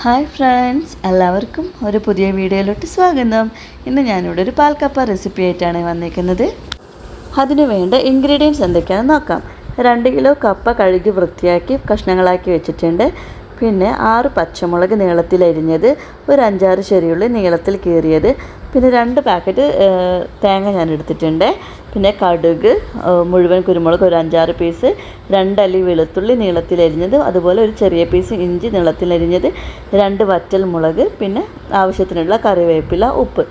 Hi friends, എല്ലാവർക്കും ഒരു പുതിയ വീഡിയോയിലോട്ട് സ്വാഗതം. ഇന്ന് ഞാനിവിടെ ഒരു പാൽക്കപ്പ റെസിപ്പി ആയിട്ടാണ് വന്നിരിക്കുന്നത്. അതിന് വേണ്ട ഇൻഗ്രീഡിയൻസ് എന്തൊക്കെയാണെന്ന് നോക്കാം. 2 കിലോ കപ്പ കഴുകി വൃത്തിയാക്കി കഷ്ണങ്ങളാക്കി വെച്ചിട്ടുണ്ട്. പിന്നെ 6 പച്ചമുളക് നീളത്തിൽ അരിഞ്ഞത്, ഒരു 5-6 ചെറിയുള്ളി നീളത്തിൽ കീറിയത്, പിന്നെ 2 പാക്കറ്റ് തേങ്ങ ഞാൻ എടുത്തിട്ടുണ്ട്. പിന്നെ കടുക്, മുഴുവൻ കുരുമുളക് ഒരു 5-6 പീസ്, 2 അല്ലി വെളുത്തുള്ളി നീളത്തിൽ അരിഞ്ഞത്, അതുപോലെ ഒരു ചെറിയ പീസ് ഇഞ്ചി നീളത്തിൽ അരിഞ്ഞത്, 2 വറ്റൽ മുളക്, പിന്നെ ആവശ്യത്തിനുള്ള കറിവേപ്പില, ഉപ്പ്.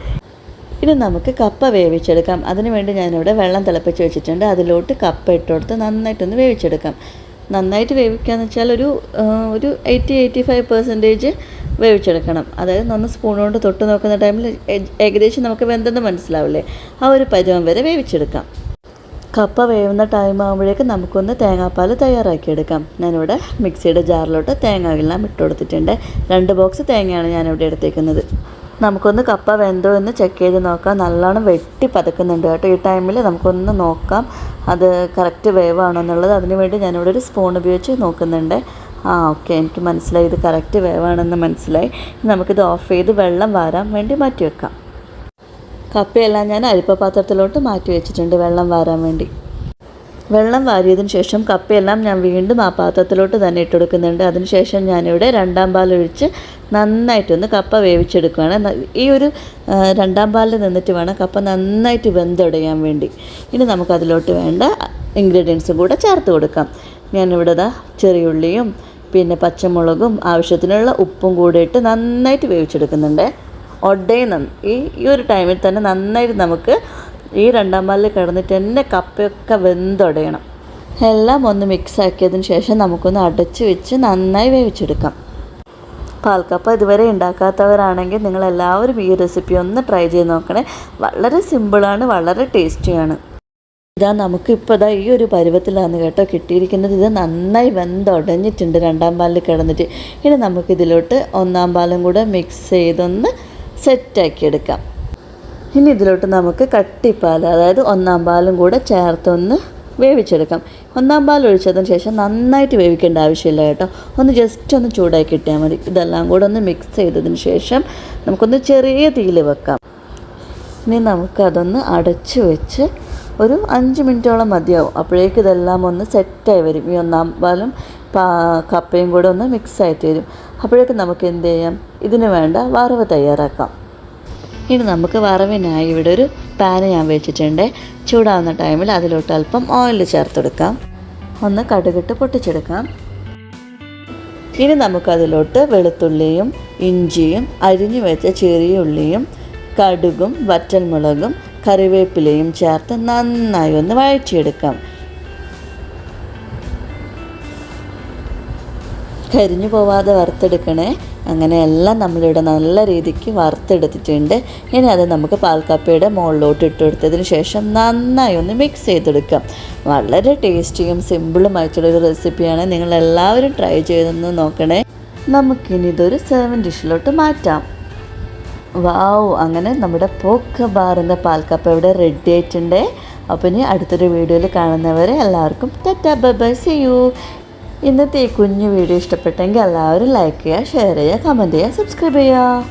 ഇനി നമുക്ക് കപ്പ വേവിച്ചെടുക്കാം. അതിനുവേണ്ടി ഞാനിവിടെ വെള്ളം തിളപ്പിച്ച് വെച്ചിട്ടുണ്ട്. അതിലോട്ട് കപ്പ ഇട്ട് കൊടുത്ത് നന്നായിട്ടൊന്ന് വേവിച്ചെടുക്കാം. നന്നായിട്ട് വേവിക്കുകയെന്ന് വെച്ചാൽ ഒരു 80-85% വേവിച്ചെടുക്കണം. അതായത് നമ്മൾ സ്പൂൺ കൊണ്ട് തൊട്ട് നോക്കുന്ന ടൈമിൽ ഏകദേശം നമുക്ക് വെന്തെന്ന് മനസ്സിലാവില്ലേ, ആ ഒരു പരുവം വരെ വേവിച്ചെടുക്കാം. കപ്പ വേവുന്ന ടൈം ആകുമ്പോഴേക്കും നമുക്കൊന്ന് തേങ്ങാപ്പാൽ തയ്യാറാക്കിയെടുക്കാം. ഞാനിവിടെ മിക്സിയുടെ ജാറിലോട്ട് തേങ്ങ എല്ലാം ഇട്ട് കൊടുത്തിട്ടുണ്ട്. 2 ബോക്സ് തേങ്ങയാണ് ഞാനിവിടെ എടുത്തേക്കുന്നത്. നമുക്കൊന്ന് കപ്പ വെന്തോ എന്ന് ചെക്ക് ചെയ്ത് നോക്കാം. നല്ലോണം വെട്ടി പതക്കുന്നുണ്ട് കേട്ടോ. ഈ ടൈമിൽ നമുക്കൊന്ന് നോക്കാം അത് കറക്റ്റ് വേവാണോ എന്നുള്ളത്. അതിനുവേണ്ടി ഞാനിവിടെ ഒരു സ്പൂൺ ഉപയോഗിച്ച് നോക്കുന്നുണ്ട്. ഓക്കെ, എനിക്ക് മനസ്സിലായി, ഇത് കറക്റ്റ് വേവാണെന്ന് മനസ്സിലായി. നമുക്കിത് ഓഫ് ചെയ്ത് വെള്ളം വാരാൻ വേണ്ടി മാറ്റി വെക്കാം. കപ്പയെല്ലാം ഞാൻ അരിപ്പപാത്രത്തിലോട്ട് മാറ്റി വെച്ചിട്ടുണ്ട് വെള്ളം വാരാൻ വേണ്ടി. വെള്ളം വാരിയതിന് ശേഷം കപ്പയെല്ലാം ഞാൻ വീണ്ടും ആ പാത്രത്തിലോട്ട് തന്നെ ഇട്ട് കൊടുക്കുന്നുണ്ട്. അതിനുശേഷം ഞാനിവിടെ 2ാം പാലൊഴിച്ച് നന്നായിട്ടൊന്ന് കപ്പ വേവിച്ചെടുക്കുകയാണ്. ഈ ഒരു 2ാം പാലിൽ നിന്നിട്ട് വേണം കപ്പ നന്നായിട്ട് വെന്തുടയാൻ വേണ്ടി. ഇനി നമുക്കതിലോട്ട് വേണ്ട ഇൻഗ്രീഡിയൻസും കൂടെ ചേർത്ത് കൊടുക്കാം. ഞാനിവിടെ ചെറിയുള്ളിയും പിന്നെ പച്ചമുളകും ആവശ്യത്തിനുള്ള ഉപ്പും കൂടെ ഇട്ട് നന്നായിട്ട് വേവിച്ചെടുക്കുന്നുണ്ട്. ഈ ഒരു ടൈമിൽ തന്നെ നന്നായിട്ട് നമുക്ക് ഈ 2ാം പാലിൽ കിടന്നിട്ട് തന്നെ കപ്പയൊക്കെ വെന്തുടയണം. എല്ലാം ഒന്ന് മിക്സ് ആക്കിയതിന് ശേഷം നമുക്കൊന്ന് അടച്ച് വെച്ച് നന്നായി വേവിച്ചെടുക്കാം. പാൽക്കപ്പ ഇതുവരെ ഉണ്ടാക്കാത്തവരാണെങ്കിൽ നിങ്ങളെല്ലാവരും ഈ റെസിപ്പി ഒന്ന് ട്രൈ ചെയ്ത് നോക്കണേ. വളരെ സിമ്പിളാണ്, വളരെ ടേസ്റ്റിയാണ്. നമുക്കിപ്പോൾ ഈ ഒരു പരുവത്തിലാണ് കേട്ടോ കിട്ടിയിരിക്കുന്നത്. ഇത് നന്നായി വെന്തുടഞ്ഞിട്ടുണ്ട് 2ാം പാലിൽ കിടന്നിട്ട്. ഇനി നമുക്കിതിലോട്ട് 1ാം പാലും കൂടെ മിക്സ് ചെയ്തൊന്ന് സെറ്റാക്കിയെടുക്കാം. ഇനി ഇതിലോട്ട് നമുക്ക് കട്ടിപ്പാൽ, അതായത് 1ാം പാലും കൂടെ ചേർത്തൊന്ന് വേവിച്ചെടുക്കാം. 1ാം പാൽ ഒഴിച്ചതിന് ശേഷം നന്നായിട്ട് വേവിക്കേണ്ട ആവശ്യമില്ല കേട്ടോ. ജസ്റ്റ് ഒന്ന് ചൂടാക്കി കിട്ടിയാൽ മതി. ഇതെല്ലാം കൂടെ ഒന്ന് മിക്സ് ചെയ്തതിന് ശേഷം നമുക്കൊന്ന് ചെറിയ തീയിൽ വെക്കാം. ഇനി നമുക്കതൊന്ന് അടച്ച് വെച്ച് ഒരു 5 മിനിറ്റോളം മതിയാവും. അപ്പോഴേക്കും ഇതെല്ലാം ഒന്ന് സെറ്റായി വരും. ഈ 1ാം പാലും കപ്പയും കൂടെ ഒന്ന് മിക്സായിട്ട് വരും. അപ്പോഴേക്കും നമുക്ക് എന്ത് ചെയ്യാം, ഇതിന് വേണ്ട വറവ് തയ്യാറാക്കാം. ഇനി നമുക്ക് വറവിനായി ഇവിടെ ഒരു പാന് ഞാൻ വെച്ചിട്ടുണ്ട്. ചൂടാവുന്ന ടൈമിൽ അതിലോട്ട് അല്പം ഓയിൽ ചേർത്തെടുക്കാം. ഒന്ന് കടുകിട്ട് പൊട്ടിച്ചെടുക്കാം. ഇനി നമുക്കതിലോട്ട് വെളുത്തുള്ളിയും ഇഞ്ചിയും അരിഞ്ഞു വെച്ച ചെറിയ ഉള്ളിയും കടുകും വറ്റൽമുളകും കറിവേപ്പിലയും ചേർത്ത് നന്നായി ഒന്ന് വഴറ്റിയെടുക്കാം. കരിഞ്ഞു പോവാതെ വറുത്തെടുക്കണേ. അങ്ങനെയെല്ലാം നമ്മളിവിടെ നല്ല രീതിക്ക് വറുത്തെടുത്തിട്ടുണ്ട്. ഇനി അത് നമുക്ക് പാൽക്കപ്പയുടെ മുകളിലോട്ട് ഇട്ട് കൊടുത്തതിന് ശേഷം നന്നായി ഒന്ന് മിക്സ് ചെയ്തെടുക്കാം. വളരെ ടേസ്റ്റിയും സിമ്പിളുമായിട്ടുള്ളൊരു റെസിപ്പിയാണ്. നിങ്ങളെല്ലാവരും ട്രൈ ചെയ്തൊന്ന് നോക്കണേ. നമുക്കിനി ഇതൊരു സെർവിങ് ഡിഷിലോട്ട് മാറ്റാം. വാവ്, അങ്ങനെ നമ്മുടെ പോക്ക ബാർ എന്ന പാൽക്കപ്പ ഇവിടെ റെഡി ആയിട്ടുണ്ട്. അപ്പോൾ ഇനി അടുത്തൊരു വീഡിയോയിൽ കാണുന്നവരെ എല്ലാവർക്കും tata, bye bye, see you. ഇന്നത്തെ ഈ കുഞ്ഞു വീഡിയോ ഇഷ്ടപ്പെട്ടെങ്കിൽ എല്ലാവരും ലൈക്ക് ചെയ്യുക, ഷെയർ ചെയ്യുക, കമൻറ്റ് ചെയ്യുക, സബ്സ്ക്രൈബ് ചെയ്യുക.